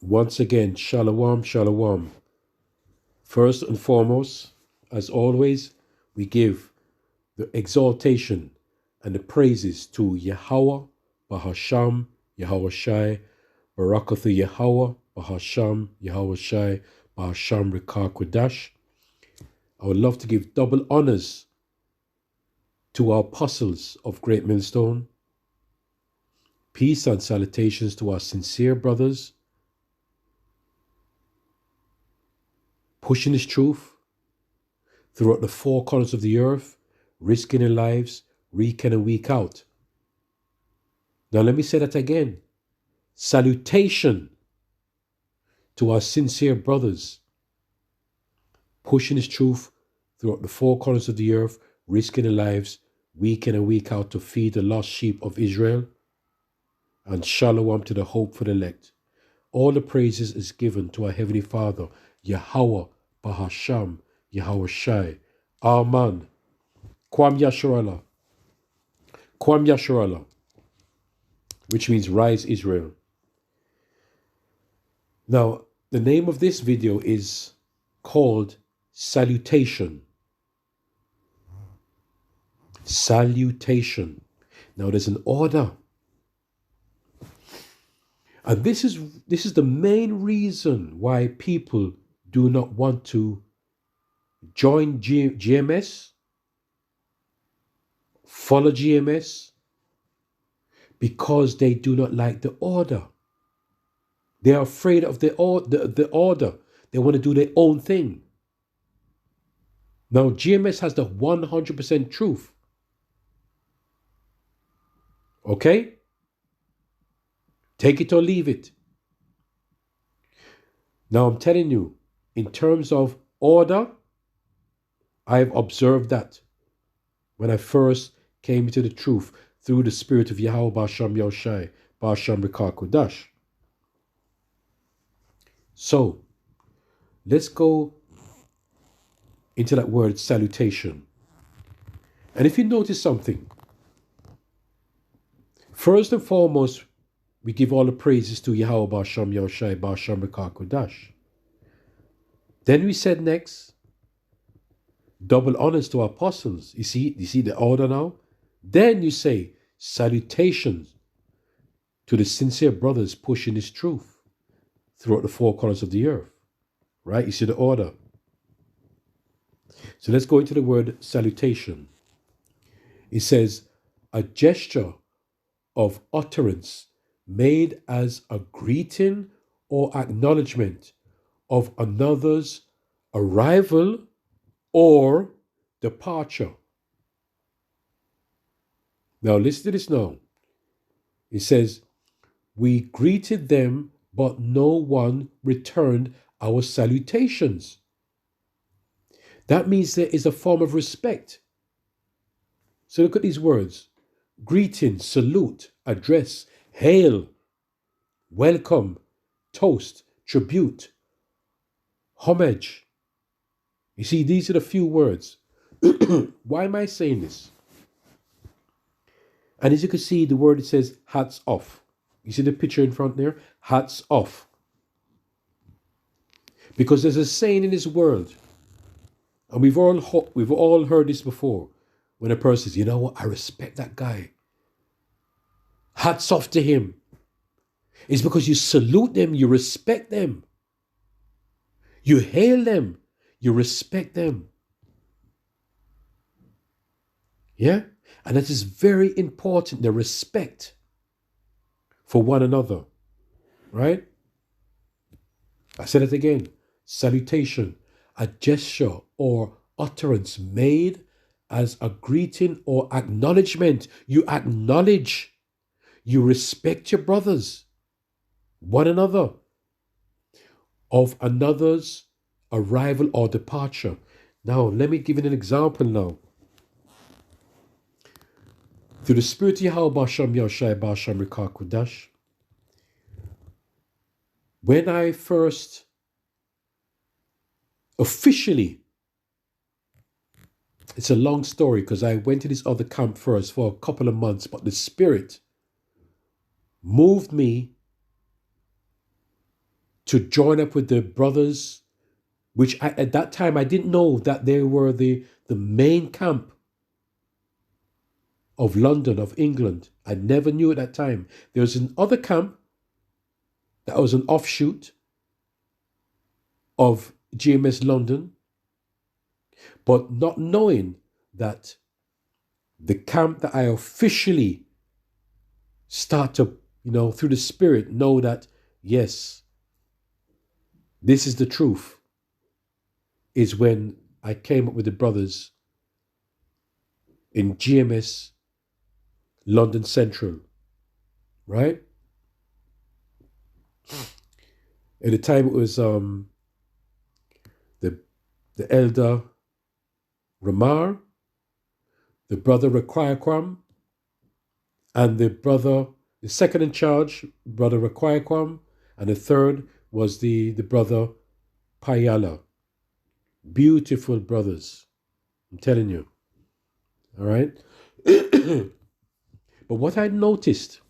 Once again, shalom, shalom. First and foremost, as always, we give the exaltation and the praises to Yahweh, Bahasham, Yahweh Shai, Barakathu Yahweh, Bahasham, Yahweh Shai, Bahasham Rikar Kodash. I would love to give double honors to our apostles of Great Millstone. Peace and salutations to our sincere brothers, pushing this truth throughout the four corners of the earth, risking their lives week in and week out. Now let me say that again. Salutation to our sincere brothers, pushing this truth throughout the four corners of the earth, risking their lives week in and week out to feed the lost sheep of Israel. And shalom to the hope for the elect. All the praises is given to our Heavenly Father, Yahweh, Bahasham, Yahweh Shai. Amen. Kwam Yasharallah. Kwam Yasharallah. Which means rise Israel. Now, the name of this video is called Salutation. Salutation. Now, there's an order. And this is the main reason why people do not want to join GMS, follow GMS, because they do not like the order. They are afraid of the order. They want to do their own thing. Now, GMS has the 100% truth. Okay? Take it or leave it. Now, I'm telling you, in terms of order, I've observed that when I first came into the truth through the spirit of Yahweh Basham Yoshai, Basham Rikar Kodash. So, let's go into that word salutation. And if you notice something, first and foremost, we give all the praises to Yahweh Basham Yoshai, Basham Rikar Kodash. Then we said next, double honors to our apostles. You see the order now? Then you say, salutations to the sincere brothers pushing this truth throughout the four corners of the earth. Right? You see the order. So let's go into the word salutation. It says, a gesture of utterance made as a greeting or acknowledgement of another's arrival or departure. Now listen to this now. It says, we greeted them, but no one returned our salutations. That means there is a form of respect. So look at these words. Greeting, salute, address, hail, welcome, toast, tribute, homage. You see, these are the few words. Why am I saying this? And as you can see, the word, it says hats off. You see the picture in front there? Hats off. Because there's a saying in this world, and we've all heard this before, when a person says, you know what, I respect that guy. Hats off to him. It's because you salute them, you respect them. You hail them, you respect them. Yeah? And that is very important, the respect for one another. Right? I said it again. Salutation, a gesture or utterance made as a greeting or acknowledgement. You acknowledge, you respect your brothers, one another, of another's arrival or departure. Now, let me give you an example now. Through the Spirit of Yahweh Basham Yoshai Basham Rikar Kodash, when I first officially, it's a long story because I went to this other camp first for a couple of months, but the Spirit moved me to join up with the brothers, which at that time I didn't know that they were the main camp of London, of England. I never knew at that time. There was another camp that was an offshoot of GMS London, but not knowing that the camp that I officially start to, through the Spirit, know that, yes, this is the truth, is when I came up with the brothers in GMS London Central, right? At the time it was the elder Ramar, the brother Requirequam, and the second in charge, brother Requirequam, and the third was the brother Payala. Beautiful brothers, I'm telling you. All right? But what I noticed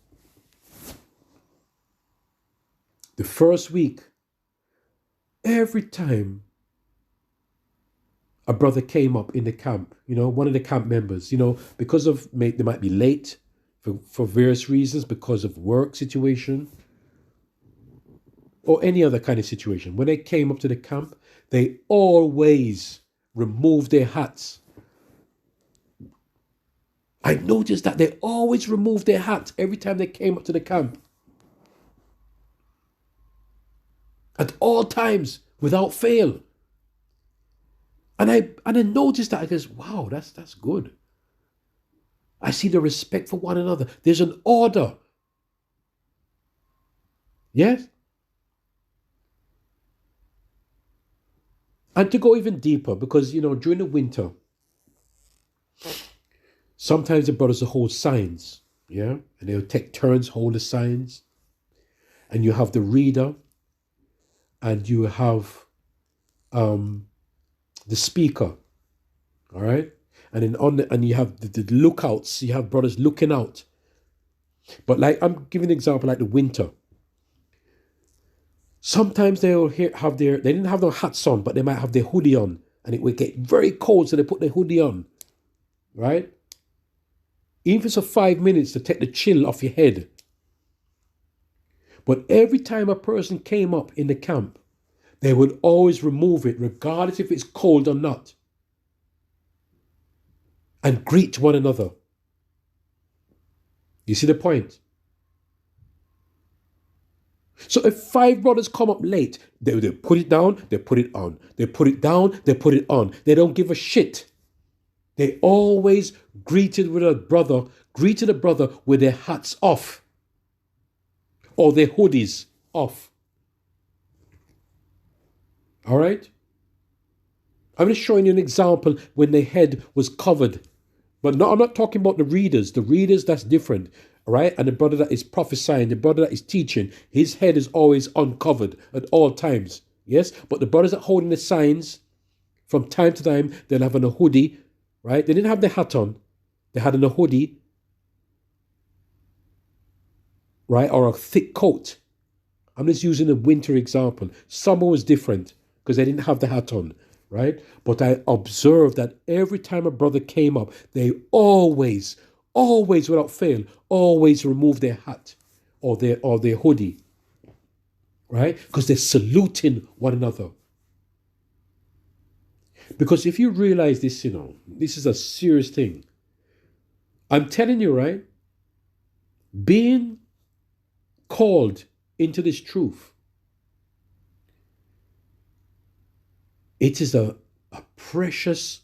the first week, every time a brother came up in the camp, one of the camp members, because of they might be late for various reasons, because of work situation or any other kind of situation. When they came up to the camp, they always removed their hats. I noticed that they always removed their hats every time they came up to the camp. At all times, without fail. And I noticed that. I goes, wow, that's good. I see the respect for one another. There's an order. Yes? And to go even deeper, because, during the winter, sometimes the brothers will hold signs, yeah? And they'll take turns hold the signs. And you have the reader, and you have the speaker, all right? And then and you have the lookouts. You have brothers looking out. But like, I'm giving an example like the winter. Sometimes they'll they didn't have no hats on, but they might have their hoodie on. And it would get very cold, so they put their hoodie on, right? Even if it's for 5 minutes to take the chill off your head. But every time a person came up in the camp, they would always remove it, regardless if it's cold or not, and greet one another. You see the point? So if 5 brothers come up late, they put it down, they put it on. They put it down, they put it on. They don't give a shit. They always greeted a brother with their hats off or their hoodies off. All right? I'm just showing you an example when their head was covered. But no, I'm not talking about the readers. The readers, that's different. All right? And the brother that is prophesying, the brother that is teaching, his head is always uncovered at all times. Yes? But the brothers that holding the signs, from time to time, they'll have on a hoodie, right? They didn't have their hat on. They had on a hoodie, right? Or a thick coat. I'm just using a winter example. Summer was different because they didn't have the hat on, right? But I observed that every time a brother came up, they always without fail, always remove their hat or their hoodie, right? Because they're saluting one another. Because if you realize this, this is a serious thing. I'm telling you, right? Being called into this truth, it is a precious,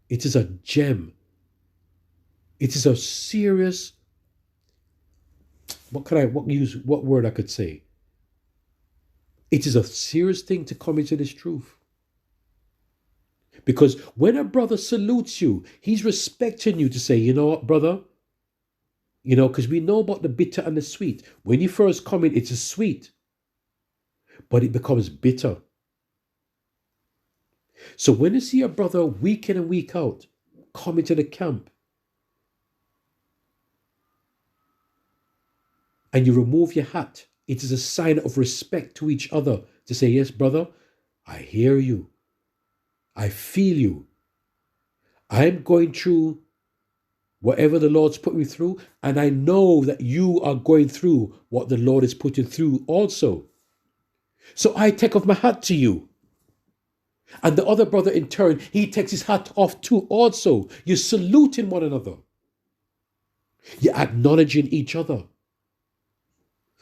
it is a gem. It is a serious, what word I could say? It is a serious thing to come into this truth. Because when a brother salutes you, he's respecting you to say, you know what, brother? Because we know about the bitter and the sweet. When you first come in, it's a sweet, but it becomes bitter. So when you see a brother week in and week out come into the camp, and you remove your hat It is a sign of respect to each other to say, yes, brother, I hear you. I feel you. I'm going through whatever the Lord's put me through, and I know that you are going through what the Lord is putting through also. So I take off my hat to you. And the other brother in turn, he takes his hat off too also. You're saluting one another. You're acknowledging each other.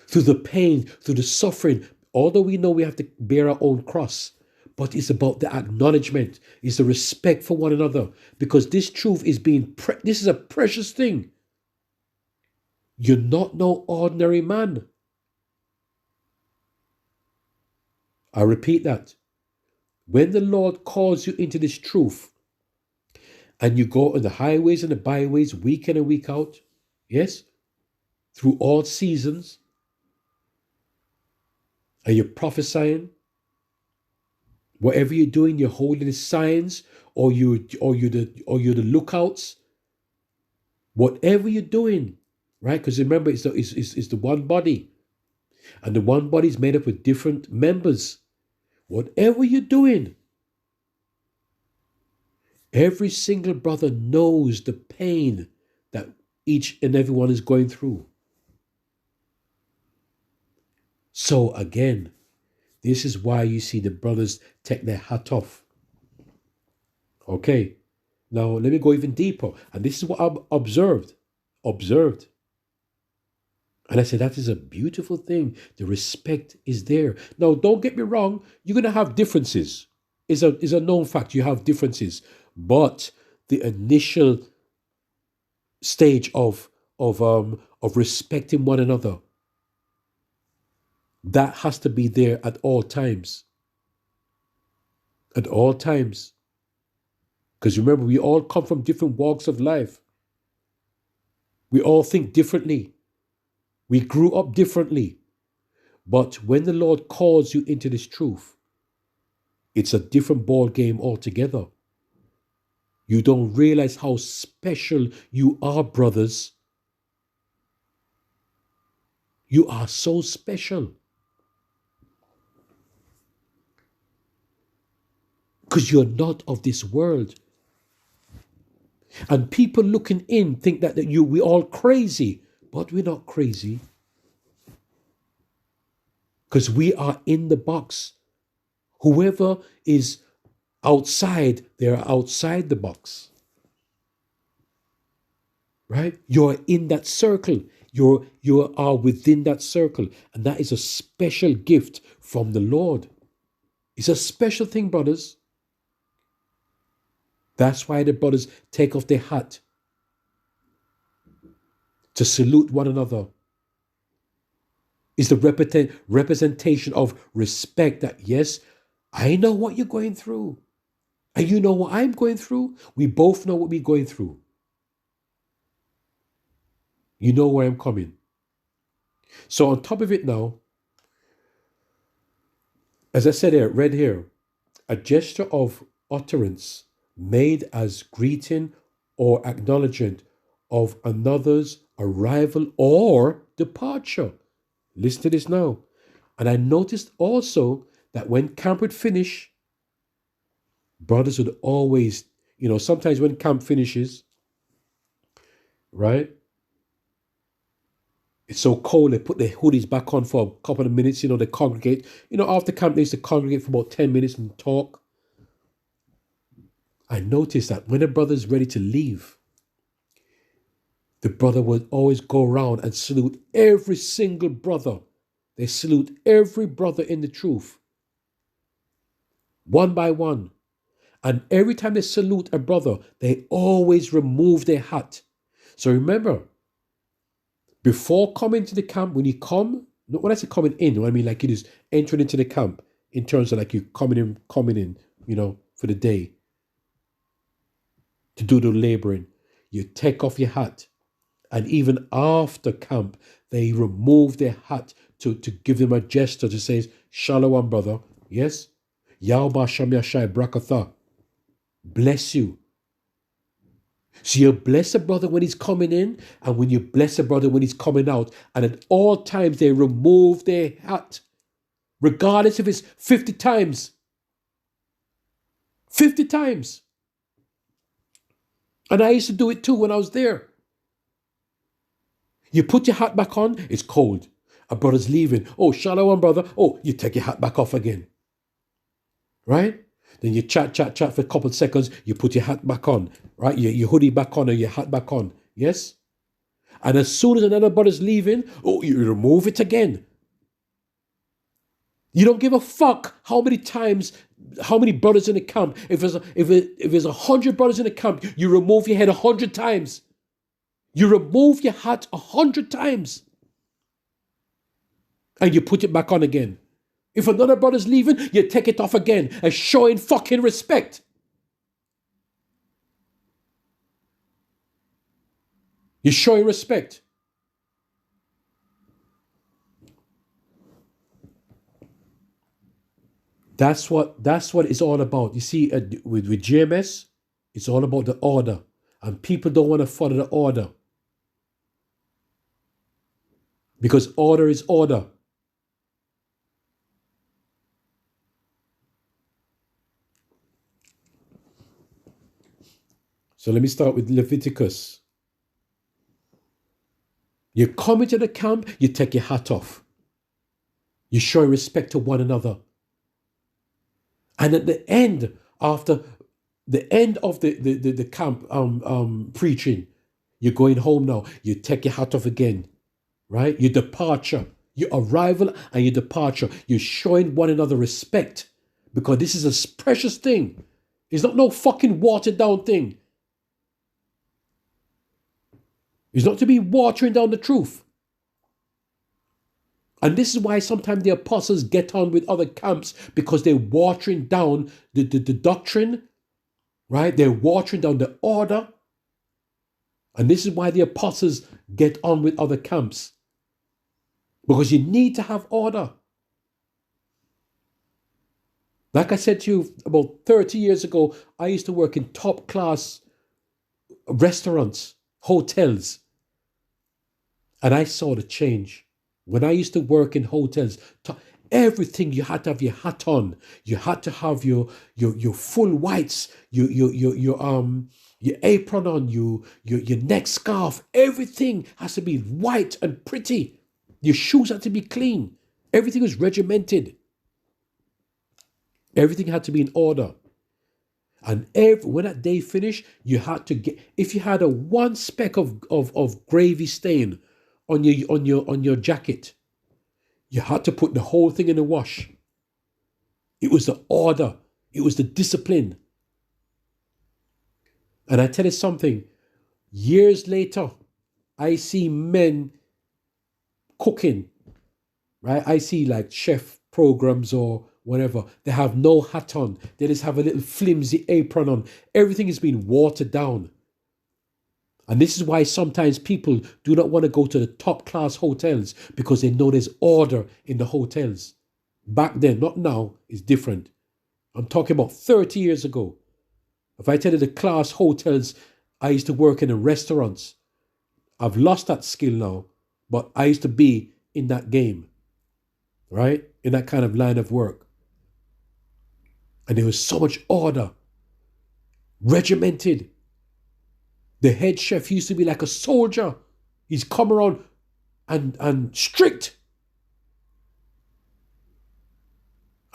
Through the pain, through the suffering, although we know we have to bear our own cross, but it's about the acknowledgement, it's the respect for one another, because this truth is this is a precious thing. You're not no ordinary man. I repeat that. When the Lord calls you into this truth, and you go on the highways and the byways week in and week out, yes, through all seasons, and you're prophesying, whatever you're doing, you're holding the signs, or you're the lookouts. Whatever you're doing, right? Because remember, it's the one body, and the one body is made up of different members. Whatever you're doing, every single brother knows the pain that each and everyone is going through. So again, this is why you see the brothers take their hat off. Okay, now let me go even deeper. And this is what I've observed. And I said, that is a beautiful thing. The respect is there. Now, don't get me wrong. You're going to have differences. It's a known fact. You have differences. But the initial stage of respecting one another, that has to be there at all times. At all times. Because remember, we all come from different walks of life. We all think differently. We grew up differently. But when the Lord calls you into this truth, it's a different ball game altogether. You don't realize how special you are, brothers. You are so special. Because you're not of this world. And people looking in think that we're all crazy. But we're not crazy. Because we are in the box. Whoever is outside, they're outside the box. Right? You're in that circle. You are within that circle. And that is a special gift from the Lord. It's a special thing, brothers. That's why the brothers take off their hat to salute one another. It's the representation of respect that, yes, I know what you're going through. And you know what I'm going through. We both know what we're going through. You know where I'm coming. So on top of it now, as I said here, read here, a gesture of utterance made as greeting or acknowledgement of another's arrival or departure. Listen to this now. And I noticed also that when camp would finish, brothers would always, sometimes when camp finishes, right? It's so cold, they put their hoodies back on for a couple of minutes, they congregate. After camp, they used to congregate for about 10 minutes and talk. I noticed that when a brother's ready to leave, the brother would always go around and salute every single brother. They salute every brother in the truth, one by one. And every time they salute a brother, they always remove their hat. So remember, before coming to the camp, when you come, not when I say coming in, I mean like you just entering into the camp in terms of like you coming in, for the day to do the laboring. You take off your hat. And even after camp, they remove their hat to give them a gesture to say, Shalom, brother. Yes? Yahweh Shem Yashai Brakatha. Bless you. So you bless a brother when he's coming in, and when you bless a brother when he's coming out, and at all times they remove their hat, regardless if it's 50 times. 50 times. And I used to do it too when I was there. You put your hat back on, it's cold. A brother's leaving. Oh, shalom, brother. Oh, you take your hat back off again. Right? Then you chat for a couple of seconds. You put your hat back on. Right? Your hoodie back on or your hat back on. Yes? And as soon as another brother's leaving, oh, you remove it again. You don't give a fuck how many times, how many brothers in the camp. If there's 100 brothers in the camp, you remove your head 100 times. You remove your hat 100 times. And you put it back on again. If another brother's leaving, you take it off again and showing fucking respect. You're showing respect. That's what it's all about. You see, with GMS, it's all about the order. And people don't want to follow the order. Because order is order. So let me start with Leviticus. You come into the camp, you take your hat off. You show respect to one another. And at the end, after the end of the camp preaching, you're going home now. You take your hat off again, right? Your departure, your arrival and your departure. You're showing one another respect because this is a precious thing. It's not no fucking watered down thing. It's not to be watering down the truth. And this is why sometimes the apostles get on with other camps because they're watering down the doctrine, right? They're watering down the order. And this is why the apostles get on with other camps. Because you need to have order. Like I said to you about 30 years ago, I used to work in top class restaurants, hotels. And I saw the change. When I used to work in hotels, everything you had to have your hat on. You had to have your full whites, your apron on, your neck scarf. Everything has to be white and pretty. Your shoes had to be clean. Everything was regimented. Everything had to be in order. And when that day finished, you had to get, if you had a one speck of gravy stain on your jacket, you had to put the whole thing in the wash. It was the order. It was the discipline. And I tell you something, years later, I see men cooking, right? I see like chef programs or whatever. They have no hat on. They just have a little flimsy apron on. Everything is being watered down. And this is why sometimes people do not want to go to the top class hotels because they know there's order in the hotels. Back then, not now, it's different. I'm talking about 30 years ago. If I tell you the class hotels, I used to work in the restaurants. I've lost that skill now, but I used to be in that game, right? In that kind of line of work. And there was so much order, regimented. The head chef used to be like a soldier. He's come around and strict.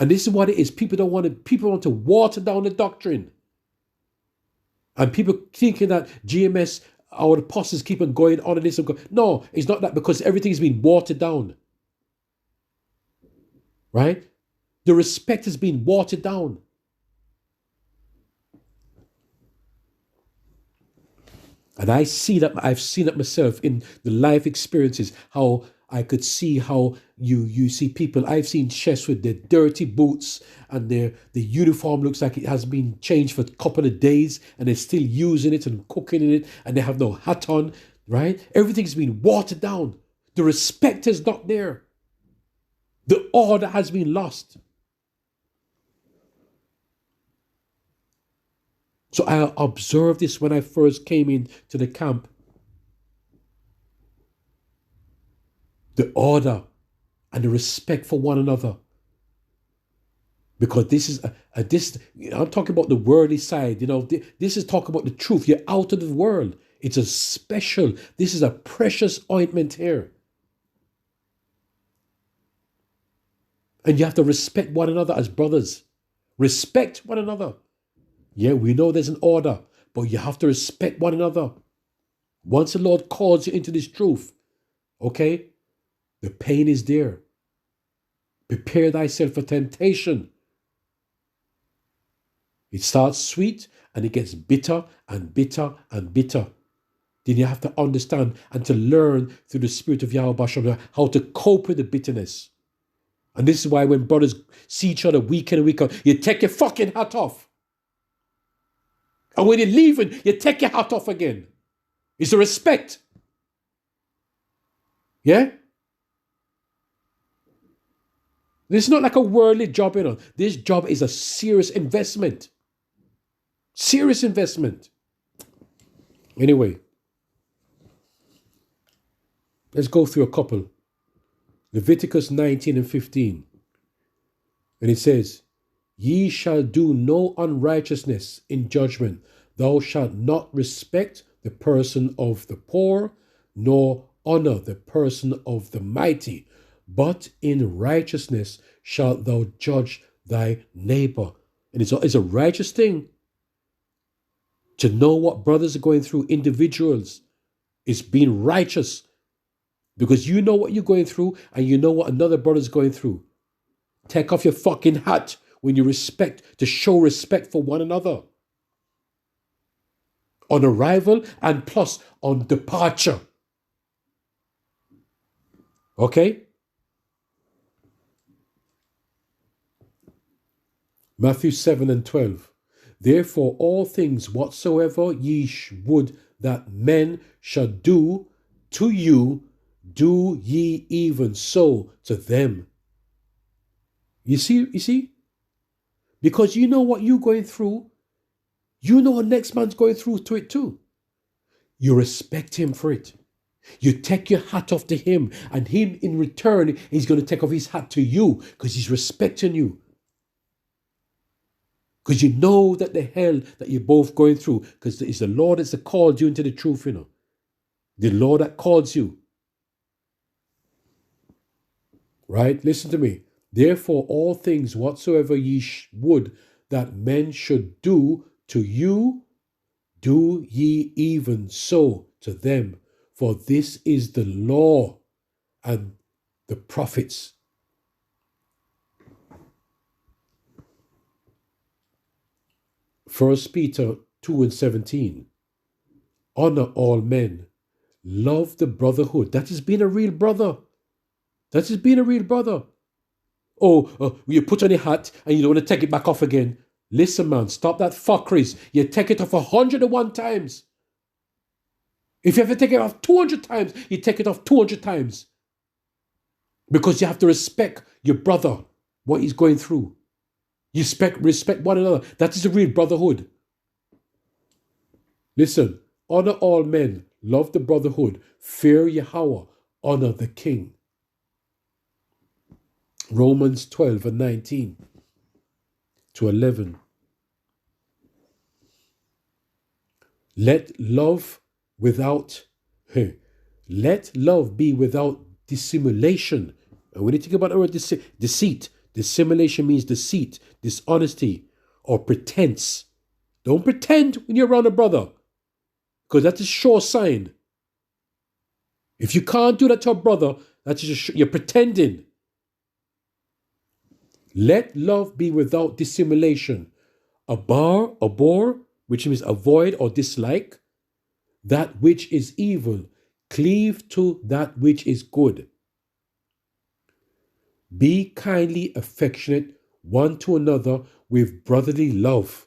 And this is what it is. People want to water down the doctrine. And people thinking that GMS, our apostles keep on going on and this and going. No, it's not that because everything's been watered down. Right? The respect has been watered down. And I've seen that myself in the life experiences, how I could see how you see people. I've seen chefs with their dirty boots and the uniform looks like it has been changed for a couple of days and they're still using it and cooking in it and they have no hat on, right? Everything's been watered down. The respect is not there. The order has been lost. So I observed this when I first came into the camp. The order and the respect for one another. Because this is this. I'm talking about the worldly side. This is talking about the truth. You're out of the world. It's a special. This is a precious ointment here. And you have to respect one another as brothers. Respect one another. Yeah, we know there's an order, but you have to respect one another. Once the Lord calls you into this truth, okay, the pain is there. Prepare thyself for temptation. It starts sweet and it gets bitter and bitter and bitter. Then you have to understand and to learn through the Spirit of Yahweh Bashem how to cope with the bitterness. And this is why when brothers see each other week in and week out, you take your fucking hat off. And when you're leaving, you take your hat off again. It's a respect. Yeah? This is not like a worldly job, This job is a serious investment. Serious investment. Anyway, let's go through a couple. Leviticus 19 and 15. And it says, Ye shall do no unrighteousness in judgment. Thou shalt not respect the person of the poor, nor honor the person of the mighty. But in righteousness shalt thou judge thy neighbor. And it's a righteous thing to know what brothers are going through, individuals. It's being righteous. Because you know what you're going through and you know what another brother's going through. Take off your fucking hat when you respect, to show respect for one another. On arrival and plus on departure. Okay? Matthew 7 and 12. Therefore all things whatsoever ye would that men should do to you, do ye even so to them. You see? Because you know what you're going through. You know what next man's going through to it too. You respect him for it. You take your hat off to him, and him in return, he's going to take off his hat to you because he's respecting you. Because you know that the hell that you're both going through, because it's the Lord that's called you into the truth, The Lord that calls you. Right? Listen to me. Therefore, all things whatsoever ye would that men should do to you, do ye even so to them. For this is the law and the prophets. First Peter 2 and 17. Honor all men. Love the brotherhood. That is being a real brother. That is being a real brother. You put on your hat and you don't want to take it back off again. Listen, man, stop that fuckeries. You take it off 101 times. If you have to take it off 200 times, you take it off 200 times. Because you have to respect your brother, what he's going through. You respect one another. That is the real brotherhood. Listen, honor all men, love the brotherhood, fear Yahweh, honor the king. Romans 12 and 19 to 11. Let love be without dissimulation. And when you think about the word deceit, dissimulation means deceit, dishonesty, or pretense. Don't pretend when you're around a brother, because that's a sure sign. If you can't do that to a brother, that's you're pretending. Let love be without dissimulation. Abhor, which means avoid or dislike, that which is evil. Cleave to that which is good. Be kindly affectionate one to another with brotherly love,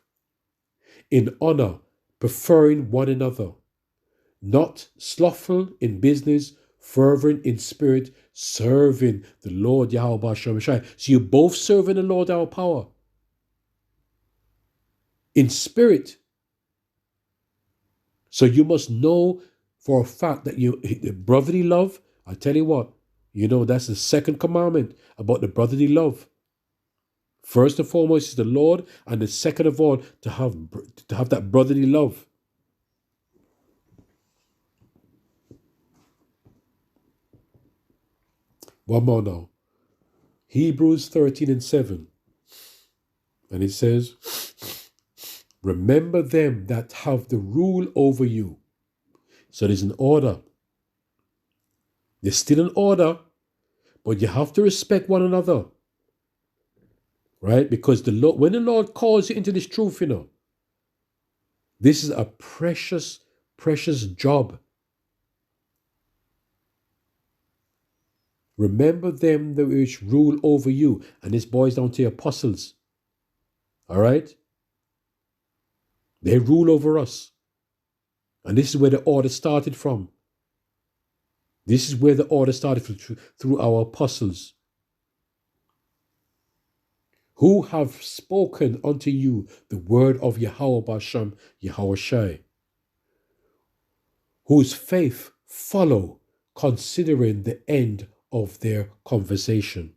in honor, preferring one another, not slothful in business, fervent in spirit, serving the Lord Yahweh Shem Shai. So you're both serving the Lord our power. In spirit, So you must know for a fact that the brotherly love, I tell you what, that's the second commandment about the brotherly love. First and foremost is the Lord, and the second of all, to have that brotherly love. One more now. Hebrews 13:7. And it says, remember them that have the rule over you. So there's an order. There's still an order, but you have to respect one another. Right? Because when the Lord calls you into this truth, this is a precious, precious job. Remember them that which rule over you. And this boils down to the apostles. All right? They rule over us. And this is where the order started from. This is where the order started through our apostles, who have spoken unto you the word of Yahweh Basham Yahweh Shai, whose faith follow, considering the end of their conversation.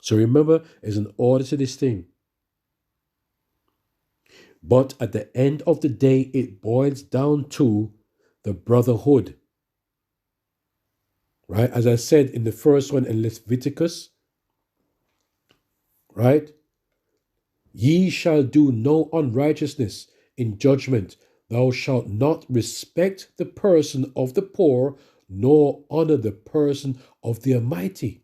So remember, there's an order to this thing. But at the end of the day, it boils down to the brotherhood. Right? As I said in the first one in Leviticus, right? Ye shall do no unrighteousness in judgment. Thou shalt not respect the person of the poor, nor honor the person of the Almighty.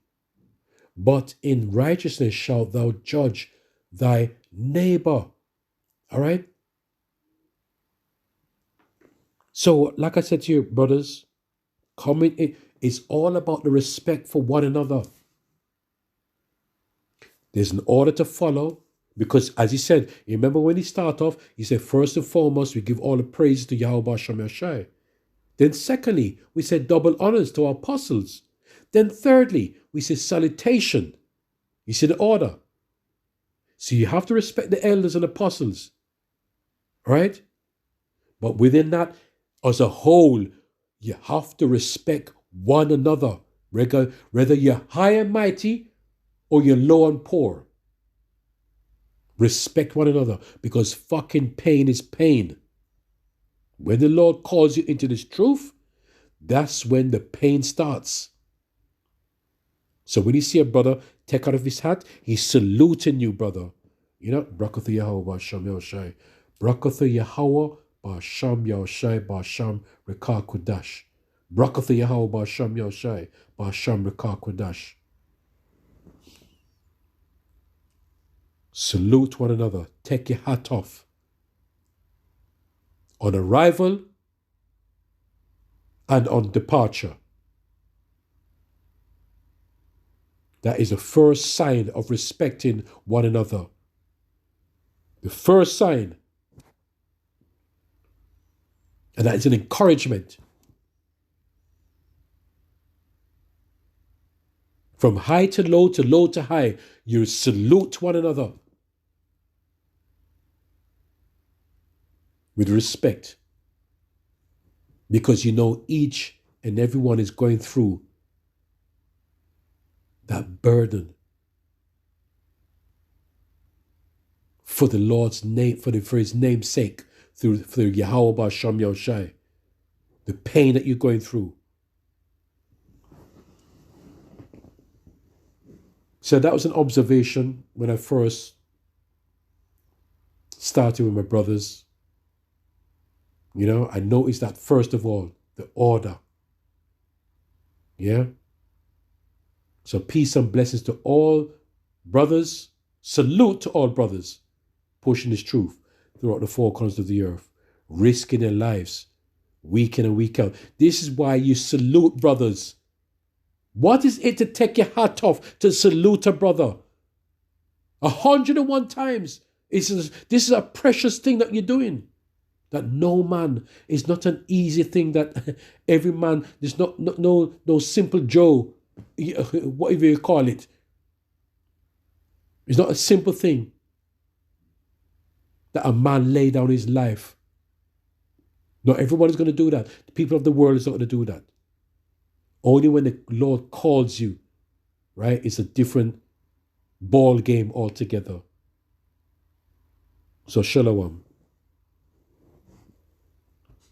But in righteousness shalt thou judge thy neighbor. All right? So, like I said to you, brothers, it's all about the respect for one another. There's an order to follow, because as he said, you remember when he started off, he said, first and foremost, we give all the praise to Yahweh Shem Yashai. Then secondly, we said double honors to our apostles. Then thirdly, we said salutation. You see the order. So you have to respect the elders and apostles. Right? But within that, as a whole, you have to respect one another. Whether you're high and mighty or you're low and poor. Respect one another, because fucking pain is pain. When the Lord calls you into this truth, that's when the pain starts. So when you see a brother take out of his hat, he's saluting you, brother. Brakatha Yahweh Basham Yahushai. Brakatha Yahweh Basham Yahushai Basham Rekah Kudash. Brakatha Yahweh Basham Yahushai Basham Rekah Kudash. Salute one another. Take your hat off. On arrival and on departure. That is the first sign of respecting one another. The first sign. And that is an encouragement. From high to low to high, you salute one another with respect. Because you know each and everyone is going through that burden for the Lord's name, for his name's sake, through Yahweh Basham Yahushai. The pain that you're going through. So that was an observation when I first started with my brothers. I noticed that first of all, the order. Yeah? So peace and blessings to all brothers. Salute to all brothers pushing this truth throughout the four corners of the earth, risking their lives week in and week out. This is why you salute brothers. What is it to take your hat off to salute a brother? 101 times. This is a precious thing that you're doing. That no man is not an easy thing, that every man, there's no simple Joe, whatever you call it. It's not a simple thing that a man lay down his life Not everybody's going to do that. The people of the world is not going to do that. Only when the Lord calls you, right? It's a different ball game altogether. So shalom.